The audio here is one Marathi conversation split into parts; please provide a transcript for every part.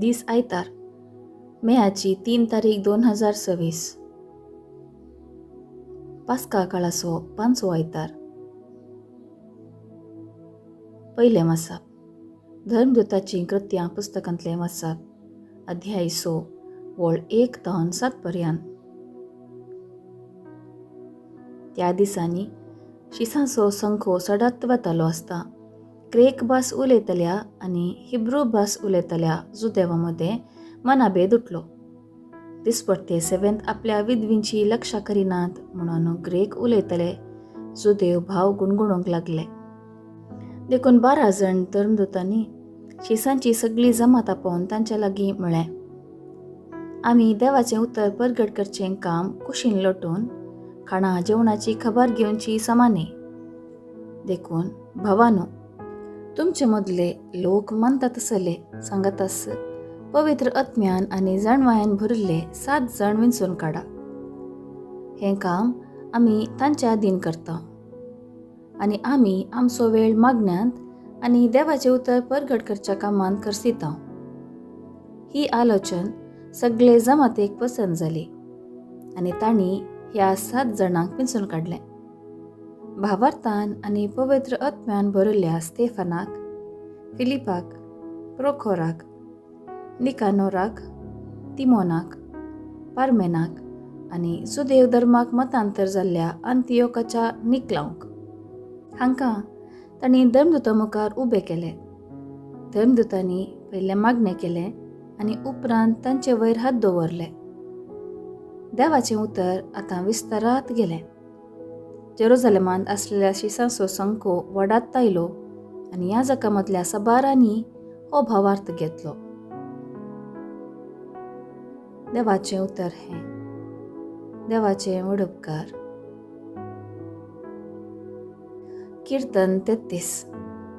दीस आयतार, मेयाची 3 तारीख 2026. पास्का काळाचो 5वो आयतार. पयलें वाचप. धर्मदूताचीं कृत्यां पुस्तकांतलें वाचप. अध्याय 6 वळ 1 ते 7 पर्यंत. त्या दिसांनी शिसांचो संखो सडत वतालो आसता ग्रेक भास उलयतल्या आनी हिब्रू भास उलयतल्या जुदेवां मदें मनाभेद उठलो. दिसपट्टे सेवेंत आपल्या विधवींची लक्षा करिनात म्हणून ग्रेक उलयतले जुदेव भाव गुणगुणूंक लागले. देखून 12 जण धर्मदूतांनी शिसांची सगळी जमात आपोवन तांच्या लागीं म्हळें, आमी देवाचें उतर परगट करचें काम कुशीन लोटून खाणा जेवणाची खबर घेवची समाने. देखून भावानो, तुमचे मदले लोक मानतात तसले सांगत आस पवित्र आत्म्यान आनी जाणवायान भरिल्ले 7 जण विंचून काडा. हें काम आमी तांच्या आदीन करता आनी आमी आमचो वेळ मागण्यांत आनी देवाचें उतर परगट करच्या कामांत करसिता. ही आलोचन सगळे जमातेक पसंत जाली आनी तांणी ह्या 7 जाणांक विंचून काडलें. भावार्थान आनी पवित्र आत्म्यान भरिल्ल्या स्तेफानाक, फिलिपाक, प्रोखोराक, निकानोराक, तिमोनाक, पारमेनाक आनी जुदेव धर्माक मतांतर जाल्ल्या अंतियोकाच्या निकलावंक हांकां तांणी धर्मदूता मुखार उबे केले. धर्मदूतांनी पयलें मागणें केलें आनी उपरांत तांचे वयर हात दवरले. देवाचें उतर आतां विस्तारात गेलें. जेरुसलेमांत आसलेल्या शिसांचो संखो वाडत आयलो आनी ह्या जकामतल्या सबारांनी हो भावार्थ घेतलो. देवाचें उतर हें. देवाचे व्हड उपकार. कीर्तन 33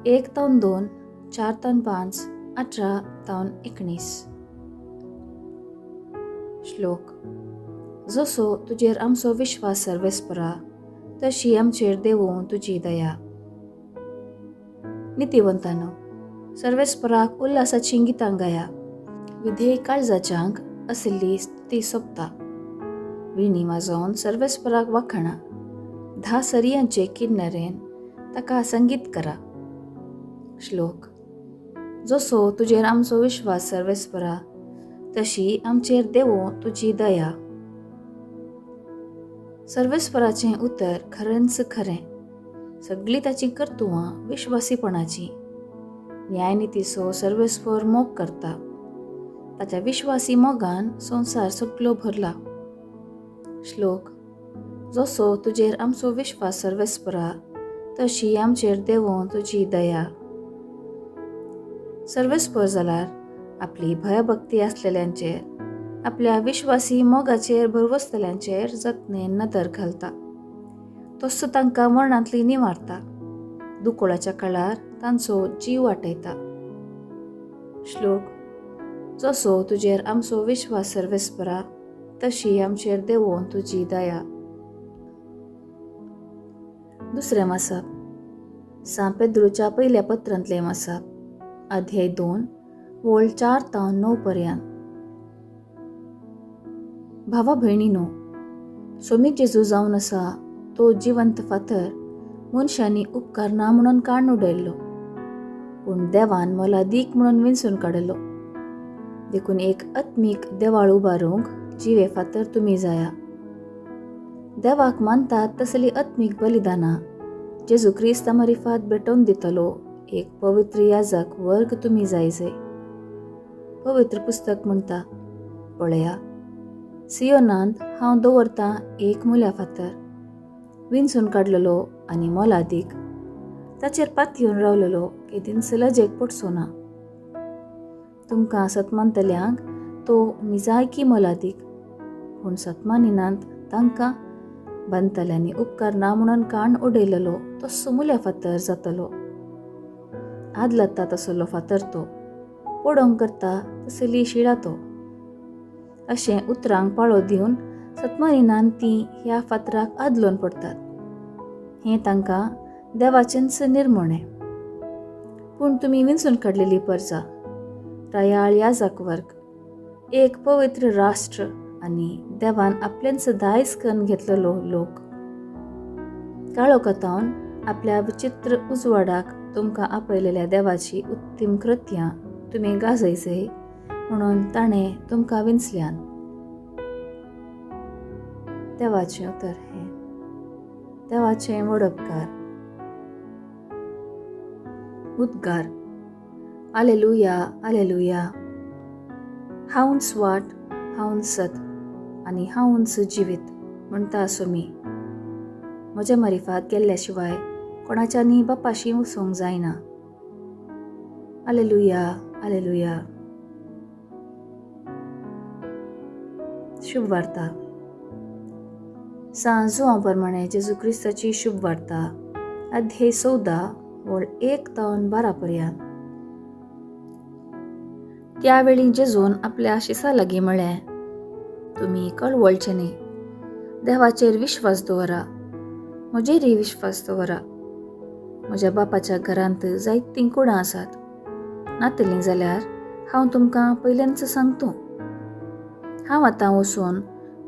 1 ते 2, 4 ते 5, 18 ते 19. श्लोक. जसो तुजेर आमचो विश्वास सर्वेस्परा तशी आमचेर देवूं तुजी दया. नितिवंतानो, सर्वेस्पराक उल्हासाचीं गितां गाया. विधेय काळजाच्यांक आशिल्ली स्तुती सोंपता. विणी वाजोवन सर्वेस्पराक वाखाणा. 10 सरयांचे किन्नरेन ताका संगीत करा. श्लोक. जसो तुजेर आमचो विश्वास सर्वेस्परा तशी आमचेर देवूं तुजी दया. सर्वेस्पराचें उतर खरेंच खरें. सगळीं ताची कर्तुवां विश्वासीपणाची. न्यायनितीचो सर्वेस्पर मोग करता. ताच्या विश्वासी मोगान संवसार सगळो भरला. श्लोक. जसो तुजेर आमचो विश्वास सर्वेस्परा तशी आमचेर देवूं तुजी दया. सर्वेस्पर जाल्यार आपली भयभक्ती आसलेल्यांचेर, आपल्या विश्वासी मोगाचेर भरवसतल्यांचेर जतनेन नदर घालता. तसो तांकां मरणांतली निवारता. दुकोळाच्या काळार तांचो जीव वाटयता. श्लोक. जसो तुजेर आमचो विश्वास सर्वेस्परा तशी आमचेर देवूं तुजी दया. दुसरें वाचप. सा पेद्रूच्या पयल्या पत्रांतलें वाचप. अध्याय 2 वळ 4 ते 9 पर्यंत. भावा भयणीनो, सोमीक जेजू जावन आसा तो जिवंत फातर मनशांनी उपकार ना म्हणून काडून उडयल्लो, पूण देवान मोलादीक म्हणून विंचून काडलो. देखून एक आत्मीक देवाळ उबारूंक जिवे फातर तुमी जाया. देवाक मानतात तसली आत्मीक बलिदानां जेजू क्रिस्त मारिफात भेटोवन दितलो एक पवित्र याजक वर्ग तुमी जायचे. पवित्र पुस्तक म्हणटा, पळया, सियोनांत हांव दवरतां एक मुल्या फातर, विंचून काडलेलो आनी मोलादीक, ताचेर पातयेवन रावलेलो केदीन लजेक पडचो ना. तुमकां सतमानतल्यांक तो निजायकी मोलादीक, पूण सतमानिनांत तांकां बांदतल्यांनी उपकार ना म्हणून काडून उडयलेलो तसो मुल्या फातर जातलो. आदलता तसलो फातर तो, पडोवंक करता तसली शिळा तो. अशें उतरांक पाळो दिवन सतमानिनान तीं ह्या फातराक आदलोवन पडटात. हें तांकां देवाचेंच निर्मणें. पूण तुमी विंचून काडलेली परजा प्रयाळ याजक वर्ग, एक पवित्र राष्ट्र आनी देवान आपल्यान दायज करून घेतलेलो लोक. काळोखांतल्यान आपल्या विचित्र उजवाडाक तुमकां आपयलेल्या देवाची उत्तम कृत्यां तुमी गाजयचय म्हणून ताणें तुमकां विंचल्यान. देवाचें उतर हें. देवाचें व्हड उपकार. उद्गार. आलेलुया, आलेलुया. हांवच वाट, हांवच सत आनी हांवच जिवीत म्हणटा आसूं मी. म्हज्या मरिफात गेल्ल्या शिवाय कोणाच्यानी बापाशी वचूंक जायना. आलेलुया, आलेलुया. शुभ वार्ता. सांज प्रमाणे जेजू क्रिस्ताची शुभ वार्ता, अध्याय 14 वळ 1-12 पर्यंत. त्यावेळी जेजून आपल्या शिसा लागीं म्हळें, तुमी कळवळचे न्ही. देवाचेर विश्वास दवरा, म्हजेरय विश्वास दवरा. म्हज्या बापाच्या घरांत जायतीं कुडां आसात. नातलीं जाल्यार हांव तुमकां पयल्यांच सांगतों. हांव आतां वचून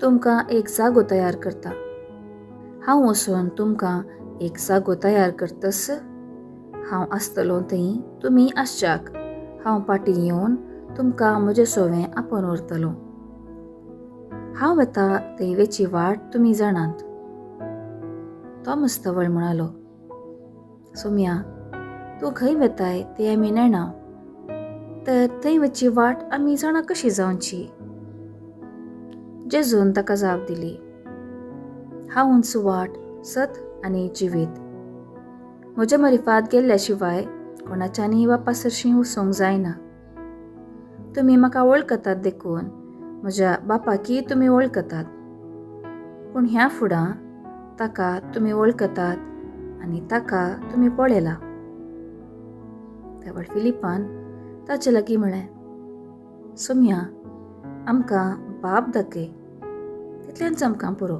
तुमकां एक जागो तयार करतां. हांव वचून तुमकां एक जागो तयार करतस. हांव आसतलों थंय तुमी आसच्याक. हांव फाटीं येवन तुमकां म्हजें सोवें आपोवन व्हरतलों. हांव येता थंय वेची वाट तुमी जाणात. तो मुस्तवळ म्हणालो, सोम्या, तूं खंय वेताय तें आमी नेणा, तर थंय वेची वाट आमी जाणा कशी जावची. जेजून ताका जाप दिली, हांवच वाट, सत आनी जिवीत. म्हज्या मरिफात गेल्ल्या शिवाय कोणाच्यानी बापा सरशीं वचूंक जायना. तुमी म्हाका वळखतात देखून म्हज्या बापाकी तुमी वळखतात. पूण ह्या फुडां ताका तुमी वळखतात आनी ताका तुमी पळयला. तेवळ फिलिपान ताचे लागीं म्हळें, सोम्या, आमकां बाप दाखय, तितलेंच आमकां पुरो.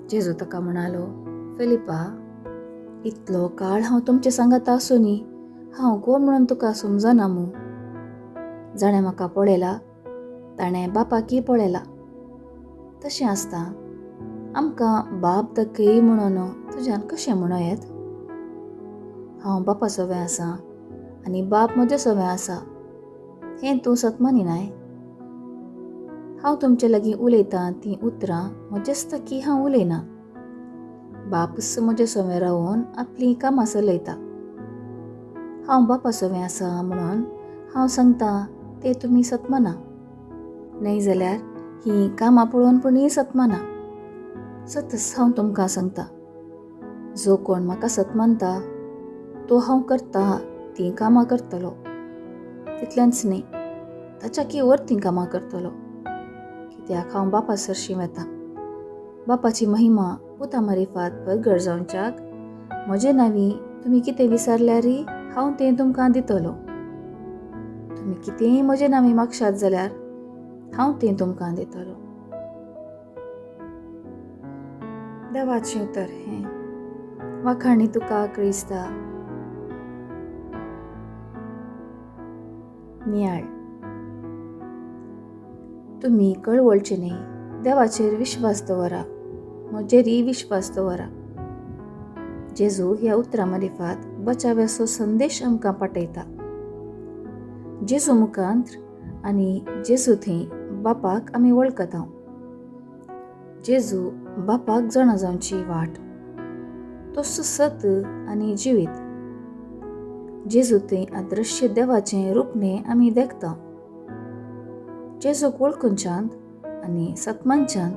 जेजू ताका म्हणालो, फिलिपा, इतलो काळ हांव तुमचे सांगात आसूं न्ही, हांव कोण म्हणून तुका समजना मू. जाणें म्हाका पळयला ताणें बापाकी पळयला. तशें आसता आमकां बाप दाखय म्हणून तुज्यान कशें म्हणो येत. हांव बापा सोबें आसां आनी बाप म्हजे सोबें आसा हें तूं सत मानिनाय. हांव तुमचे लागीं उलयतां तीं उतरां म्हजेस्ताकी हांव उलयना. बापूस म्हजे सोबें रावून आपलीं कामां चलयता. हांव बापा सोबें आसां म्हणून हांव सांगतां तें तुमी सत माना. न्हय जाल्यार हीं कामां पळोवन पुणूय सत माना. सतच हांव तुमकां सांगतां, जो कोण म्हाका सत मानता तो हांव करतां तीं कामां करतलो. तितलेंच न्ही, ताच्याकी व्हड कामां करतलो, कित्याक हांव बापा सरशीं वेतां. बापाची महिमा पुता मरिफात प्रगट जावच्याक म्हजे नांवी तुमी कितें विचारल्यारय हांव तें तुमकां दितलो. तुमी कितेंय म्हजे नांवी मागशात जाल्यार हांव तें तुमकां दितलो. देवाचें उतर हें. वाखाणी तुका क्रिस्ता. नियाळ. तुमी कळवळचे न्ही. देवाचेर विश्वास दवरा, म्हजेरय विश्वास दवरा. जेजू ह्या उतरां मरिफात बचाव्याचो संदेश आमकां पाठयता. जेजू मुखांत्र आनी जेजू थंय बापाक आमी वळखता. जेजू बापाक जाणा जावची वाट. तोच सत आनी जिवीत. जेजू थंय अदृश्य देवाचें रूपणें आमी देखता. जेजूक वळखुनच्यान आनी सतमानच्यान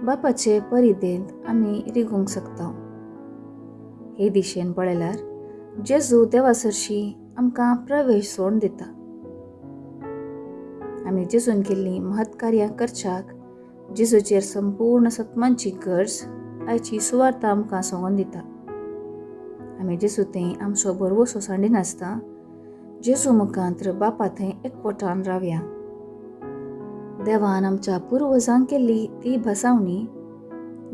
बापाचे परिदेंत आमी रिगूंक शकता. हे दिशेन पळयल्यार जेजू देवा सरशी आमकां प्रवेश सोडून दिता. आमी जेजून केल्लीं महत्कार्यां करच्याक जेजूचेर संपूर्ण सत्मानची गरज आयची सुवार्थ आमकां सांगून दिता. आमी जेजू थंय आमचो भरवोसो सांडिनासता जेजू मुखांत्र बापा थंय एकवटान रावया. देवान आमच्या पुर्वजांक केल्ली ती भसावणी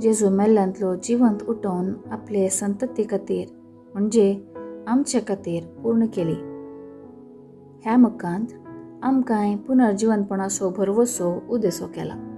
जेजू मेल्ल्यांतलो जिवंत उठोवन आपले संतती खातीर म्हणजे आमचे खातीर पूर्ण केली. ह्या मकांत आमकांय पुनर्जिवनपणाचो भरवोसो उदेसो केला.